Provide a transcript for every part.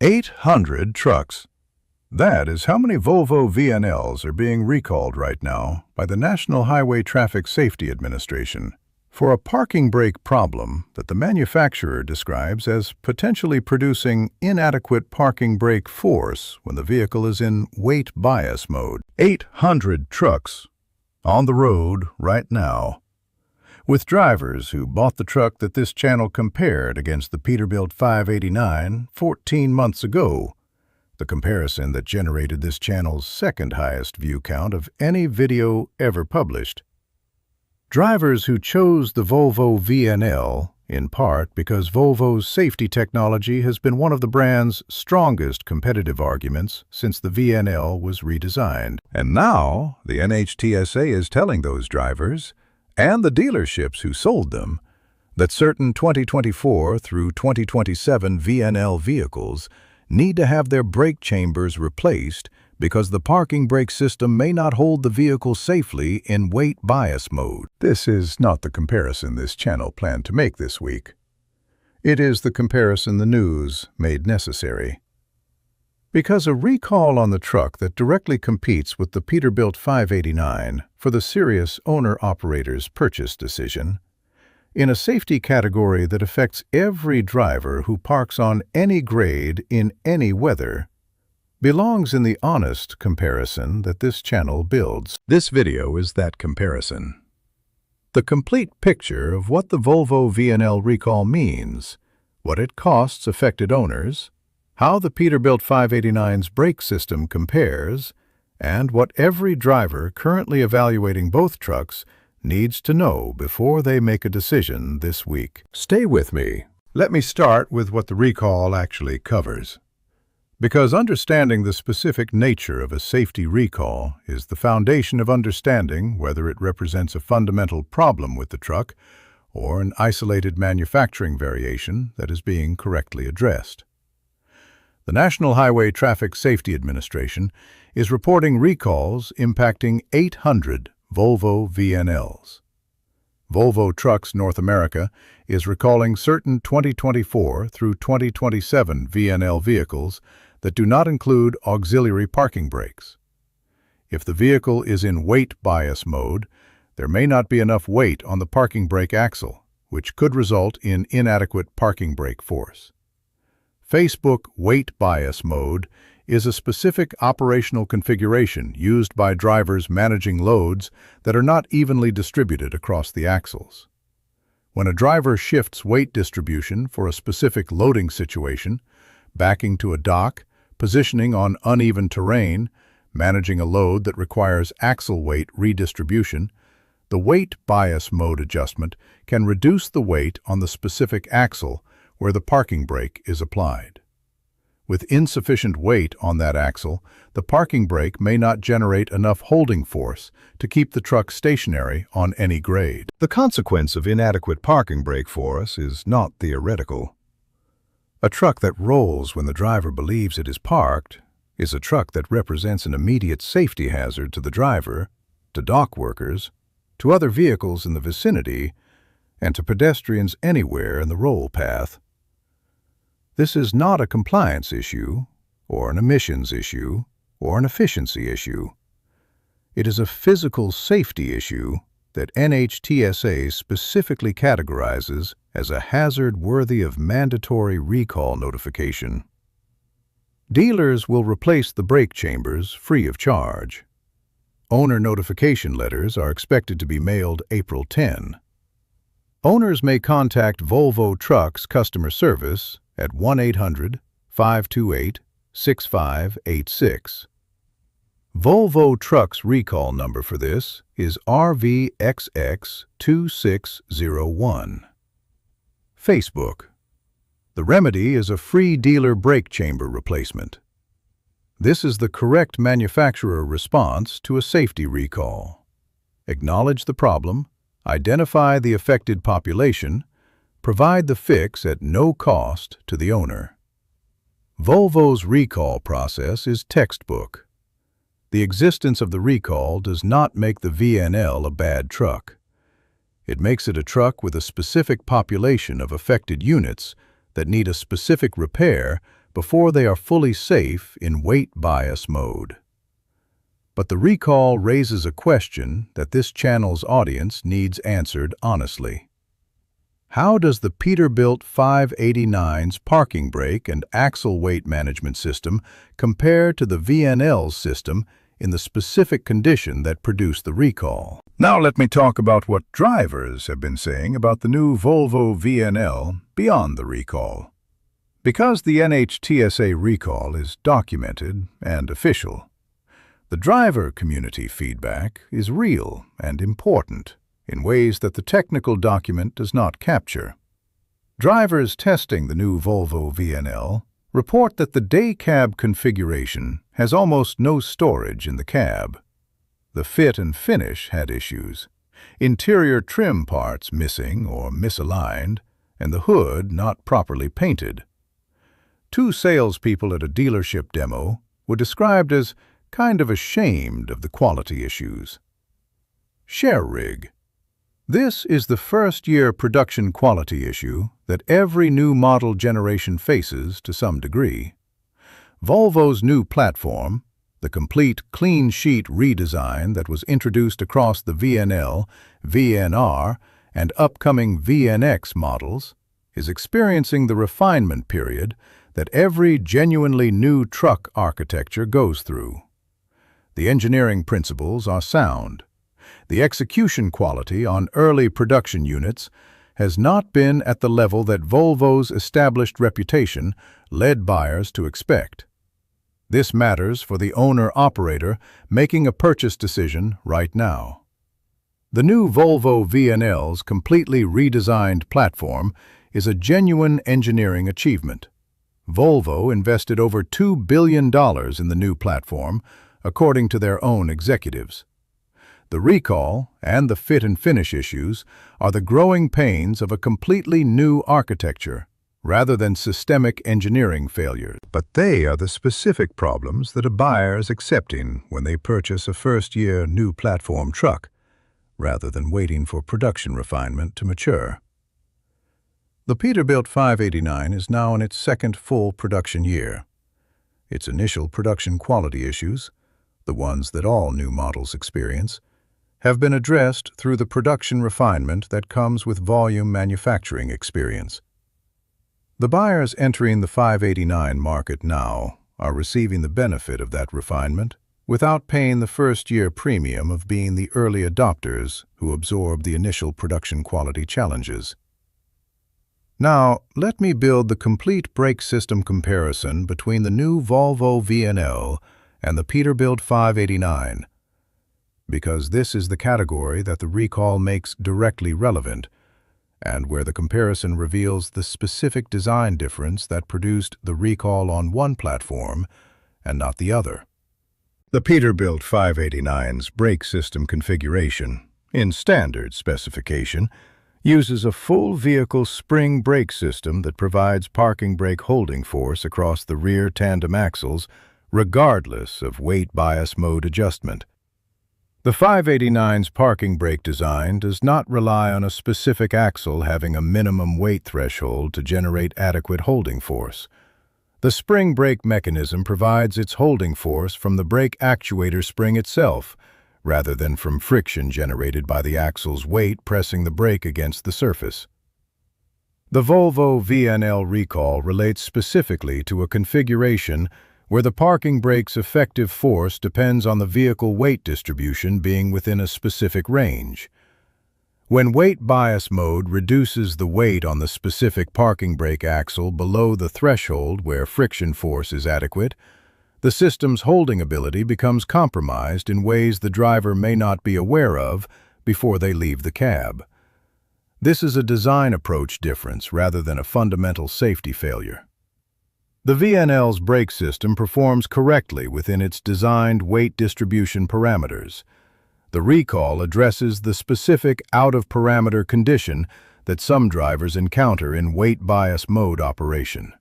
800 trucks. That is how many Volvo VNLs are being recalled right now by the National Highway Traffic Safety Administration for a parking brake problem that the manufacturer describes as potentially producing inadequate parking brake force when the vehicle is in weight bias mode. 800 trucks on the road right now, with drivers who bought the truck that this channel compared against the Peterbilt 589 14 months ago, the comparison that generated this channel's second highest view count of any video ever published. Drivers who chose the Volvo VNL, in part because Volvo's safety technology has been one of the brand's strongest competitive arguments since the VNL was redesigned. And now, the NHTSA is telling those drivers, and the dealerships who sold them, that certain 2024 through 2027 VNL vehicles need to have their brake chambers replaced because the parking brake system may not hold the vehicle safely in weight bias mode. This is not the comparison this channel planned to make this week. It is the comparison the news made necessary. Because a recall on the truck that directly competes with the Peterbilt 589 for the serious owner-operator's purchase decision, in a safety category that affects every driver who parks on any grade in any weather, belongs in the honest comparison that this channel builds. This video is that comparison. The complete picture of what the Volvo VNL recall means, what it costs affected owners, how the Peterbilt 589's brake system compares, and what every driver currently evaluating both trucks needs to know before they make a decision this week. Stay with me. Let me start with what the recall actually covers. Because understanding the specific nature of a safety recall is the foundation of understanding whether it represents a fundamental problem with the truck or an isolated manufacturing variation that is being correctly addressed. The National Highway Traffic Safety Administration is reporting recalls impacting 800 Volvo VNLs. Volvo Trucks North America is recalling certain 2024 through 2027 VNL vehicles that do not include auxiliary parking brakes. If the vehicle is in weight bias mode, there may not be enough weight on the parking brake axle, which could result in inadequate parking brake force. Facebook weight bias mode is a specific operational configuration used by drivers managing loads that are not evenly distributed across the axles. When a driver shifts weight distribution for a specific loading situation, backing to a dock, positioning on uneven terrain, managing a load that requires axle weight redistribution, the weight bias mode adjustment can reduce the weight on the specific axle where the parking brake is applied. With insufficient weight on that axle, the parking brake may not generate enough holding force to keep the truck stationary on any grade. The consequence of inadequate parking brake force is not theoretical. A truck that rolls when the driver believes it is parked is a truck that represents an immediate safety hazard to the driver, to dock workers, to other vehicles in the vicinity, and to pedestrians anywhere in the roll path. This is not a compliance issue, or an emissions issue, or an efficiency issue. It is a physical safety issue that NHTSA specifically categorizes as a hazard worthy of mandatory recall notification. Dealers will replace the brake chambers free of charge. Owner notification letters are expected to be mailed April 10. Owners may contact Volvo Trucks customer service at 1-800-528-6586. Volvo Trucks recall number for this is RVXX2601. Facebook. The remedy is a free dealer brake chamber replacement. This is the correct manufacturer response to a safety recall. Acknowledge the problem, identify the affected population, provide the fix at no cost to the owner. Volvo's recall process is textbook. The existence of the recall does not make the VNL a bad truck. It makes it a truck with a specific population of affected units that need a specific repair before they are fully safe in weight bias mode. But the recall raises a question that this channel's audience needs answered honestly. How does the Peterbilt 589's parking brake and axle weight management system compare to the VNL's system in the specific condition that produced the recall? Now let me talk about what drivers have been saying about the new Volvo VNL beyond the recall. Because the NHTSA recall is documented and official, the driver community feedback is real and important in ways that the technical document does not capture. Drivers testing the new Volvo VNL report that the day cab configuration has almost no storage in the cab. The fit and finish had issues, interior trim parts missing or misaligned, and the hood not properly painted. Two salespeople at a dealership demo were described as kind of ashamed of the quality issues. Share rig. This is the first-year production quality issue that every new model generation faces to some degree. Volvo's new platform, the complete clean sheet redesign that was introduced across the VNL, VNR, and upcoming VNX models, is experiencing the refinement period that every genuinely new truck architecture goes through. The engineering principles are sound. The execution quality on early production units has not been at the level that Volvo's established reputation led buyers to expect. This matters for the owner-operator making a purchase decision right now. The new Volvo VNL's completely redesigned platform is a genuine engineering achievement. Volvo invested over $2 billion in the new platform, according to their own executives. The recall and the fit and finish issues are the growing pains of a completely new architecture, rather than systemic engineering failures. But they are the specific problems that a buyer is accepting when they purchase a first-year new platform truck, rather than waiting for production refinement to mature. The Peterbilt 589 is now in its second full production year. Its initial production quality issues, the ones that all new models experience, have been addressed through the production refinement that comes with volume manufacturing experience. The buyers entering the 589 market now are receiving the benefit of that refinement without paying the first-year premium of being the early adopters who absorb the initial production quality challenges. Now, let me build the complete brake system comparison between the new Volvo VNL and the Peterbilt 589, because this is the category that the recall makes directly relevant, and where the comparison reveals the specific design difference that produced the recall on one platform and not the other. The Peterbilt 589's brake system configuration, in standard specification, uses a full vehicle spring brake system that provides parking brake holding force across the rear tandem axles regardless of weight bias mode adjustment. The 589's parking brake design does not rely on a specific axle having a minimum weight threshold to generate adequate holding force. The spring brake mechanism provides its holding force from the brake actuator spring itself, rather than from friction generated by the axle's weight pressing the brake against the surface. The Volvo VNL recall relates specifically to a configuration where the parking brake's effective force depends on the vehicle weight distribution being within a specific range. When weight bias mode reduces the weight on the specific parking brake axle below the threshold where friction force is adequate, the system's holding ability becomes compromised in ways the driver may not be aware of before they leave the cab. This is a design approach difference rather than a fundamental safety failure. The VNL's brake system performs correctly within its designed weight distribution parameters. The recall addresses the specific out-of-parameter condition that some drivers encounter in weight bias mode operation.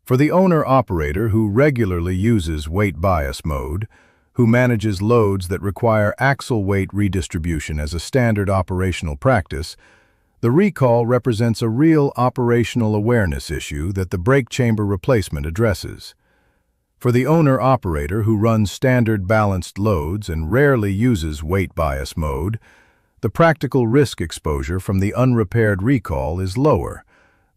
For the owner-operator who regularly uses weight bias mode, who manages loads that require axle weight redistribution as a standard operational practice, The recall represents a real operational awareness issue that the brake chamber replacement addresses. For the owner-operator who runs standard balanced loads and rarely uses weight bias mode, the practical risk exposure from the unrepaired recall is lower,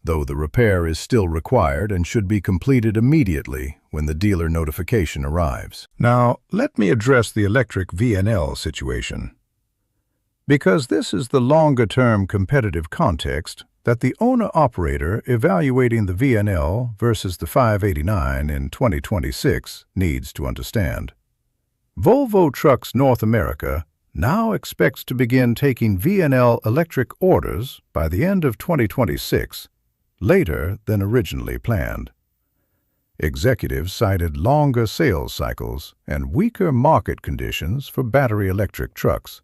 though the repair is still required and should be completed immediately when the dealer notification arrives. Now, let me address the electric VNL situation. Because this is the longer-term competitive context that the owner-operator evaluating the VNL versus the 589 in 2026 needs to understand. Volvo Trucks North America now expects to begin taking VNL Electric orders by the end of 2026, later than originally planned. Executives cited longer sales cycles and weaker market conditions for battery electric trucks.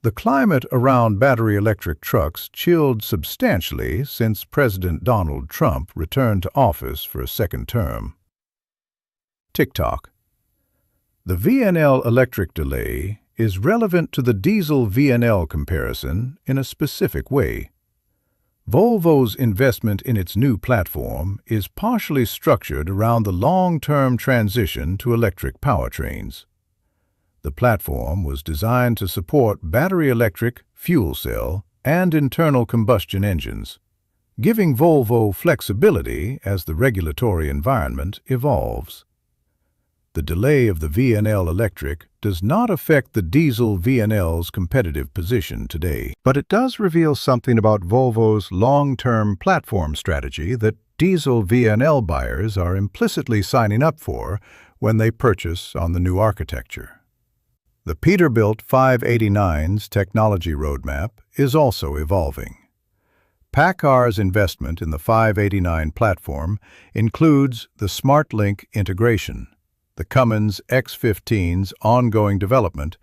The climate around battery electric trucks chilled substantially since President Donald Trump returned to office for a second term. TikTok. The VNL Electric delay is relevant to the diesel VNL comparison in a specific way. Volvo's investment in its new platform is partially structured around the long-term transition to electric powertrains. The platform was designed to support battery electric, fuel cell, and internal combustion engines, giving Volvo flexibility as the regulatory environment evolves. The delay of the VNL Electric does not affect the diesel VNL's competitive position today, but it does reveal something about Volvo's long-term platform strategy that diesel VNL buyers are implicitly signing up for when they purchase on the new architecture. The Peterbilt 589's technology roadmap is also evolving. PACCAR's investment in the 589 platform includes the SmartLink integration, the Cummins X15's ongoing development,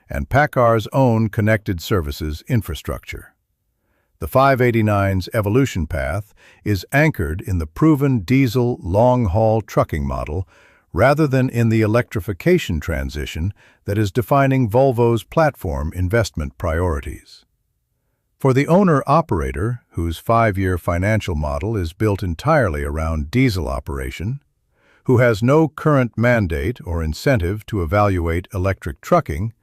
and PACCAR's own connected services infrastructure. The 589's evolution path is anchored in the proven diesel long-haul trucking model rather than in the electrification transition that is defining Volvo's platform investment priorities. For the owner-operator, whose 5-year financial model is built entirely around diesel operation, who has no current mandate or incentive to evaluate electric trucking,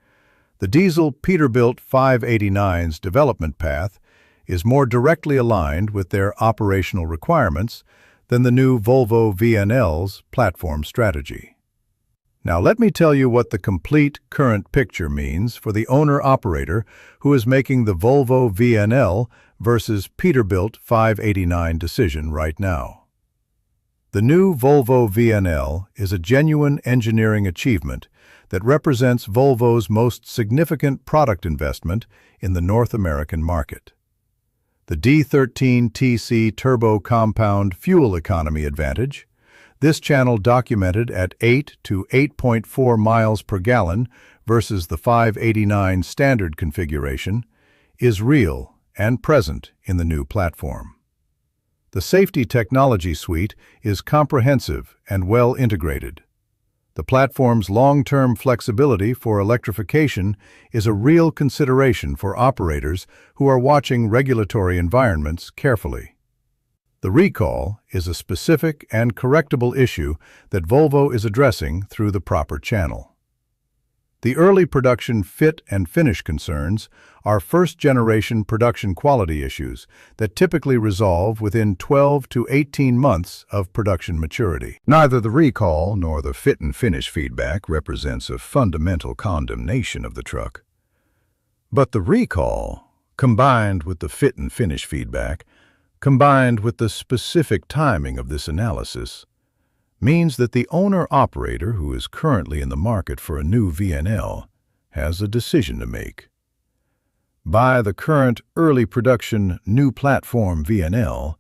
the diesel Peterbilt 589's development path is more directly aligned with their operational requirements than the new Volvo VNL's platform strategy. Now let me tell you what the complete current picture means for the owner-operator who is making the Volvo VNL versus Peterbilt 589 decision right now. The new Volvo VNL is a genuine engineering achievement that represents Volvo's most significant product investment in the North American market. The D13TC turbo compound fuel economy advantage, this channel documented at 8 to 8.4 miles per gallon versus the 589 standard configuration, is real and present in the new platform. The safety technology suite is comprehensive and well integrated. The platform's long-term flexibility for electrification is a real consideration for operators who are watching regulatory environments carefully. The recall is a specific and correctable issue that Volvo is addressing through the proper channel. The early production fit and finish concerns are first-generation production quality issues that typically resolve within 12 to 18 months of production maturity. Neither the recall nor the fit and finish feedback represents a fundamental condemnation of the truck. But the recall, combined with the fit and finish feedback, combined with the specific timing of this analysis, means that the owner-operator who is currently in the market for a new VNL has a decision to make. Buy the current early production new platform VNL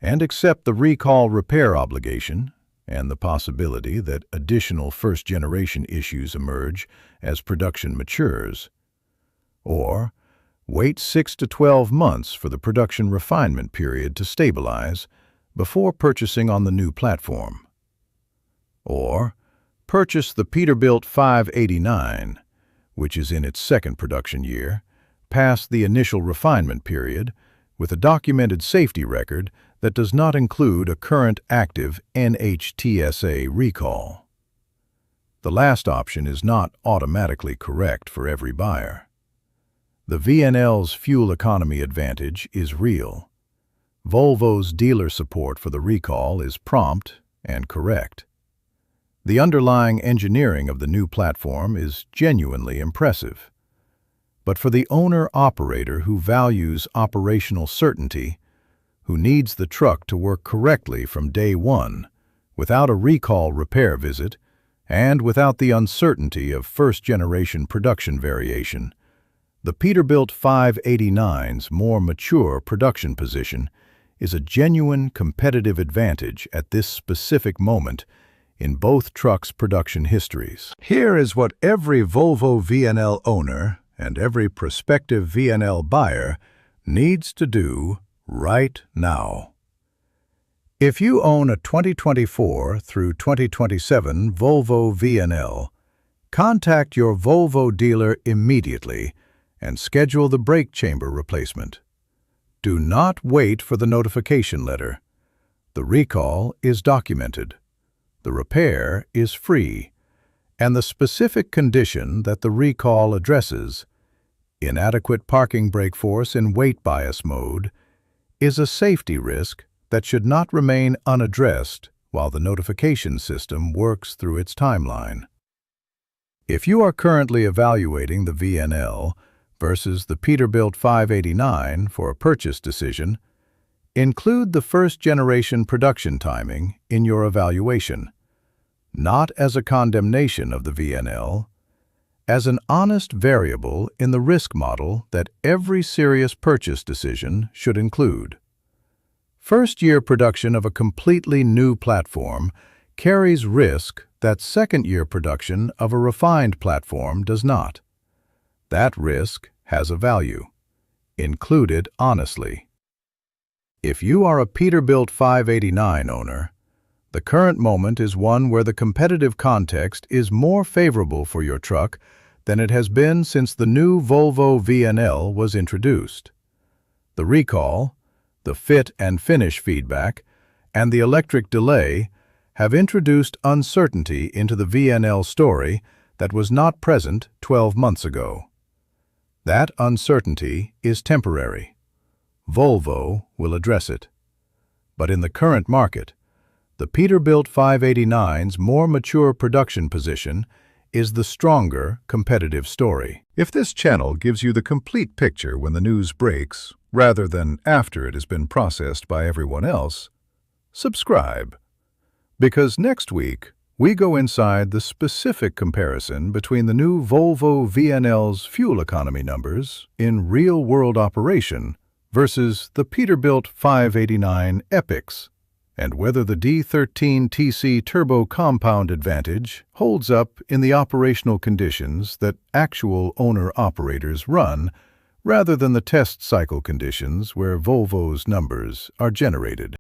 and accept the recall repair obligation and the possibility that additional first-generation issues emerge as production matures, or wait 6 to 12 months for the production refinement period to stabilize before purchasing on the new platform. Or purchase the Peterbilt 589, which is in its second production year, past the initial refinement period, with a documented safety record that does not include a current active NHTSA recall. The last option is not automatically correct for every buyer. The VNL's fuel economy advantage is real. Volvo's dealer support for the recall is prompt and correct. The underlying engineering of the new platform is genuinely impressive. But for the owner-operator who values operational certainty, who needs the truck to work correctly from day one, without a recall repair visit, and without the uncertainty of first-generation production variation, the Peterbilt 589's more mature production position is a genuine competitive advantage at this specific moment in both trucks' production histories. Here is what every Volvo VNL owner and every prospective VNL buyer needs to do right now. If you own a 2024 through 2027 Volvo VNL, contact your Volvo dealer immediately and schedule the brake chamber replacement. Do not wait for the notification letter. The recall is documented. The repair is free, and the specific condition that the recall addresses, inadequate parking brake force in weight bias mode, is a safety risk that should not remain unaddressed while the notification system works through its timeline. If you are currently evaluating the VNL versus the Peterbilt 589 for a purchase decision, include the first-generation production timing in your evaluation, not as a condemnation of the VNL, as an honest variable in the risk model that every serious purchase decision should include. First-year production of a completely new platform carries risk that second-year production of a refined platform does not. That risk has a value. Include it honestly. If you are a Peterbilt 589 owner, the current moment is one where the competitive context is more favorable for your truck than it has been since the new Volvo VNL was introduced. The recall, the fit and finish feedback, and the electric delay have introduced uncertainty into the VNL story that was not present 12 months ago. That uncertainty is temporary. Volvo will address it. But in the current market, the Peterbilt 589's more mature production position is the stronger competitive story. If this channel gives you the complete picture when the news breaks, rather than after it has been processed by everyone else, subscribe. Because next week, we go inside the specific comparison between the new Volvo VNL's fuel economy numbers in real-world operation versus the Peterbilt 589 Epics, and whether the D13TC turbo compound advantage holds up in the operational conditions that actual owner-operators run, rather than the test cycle conditions where Volvo's numbers are generated.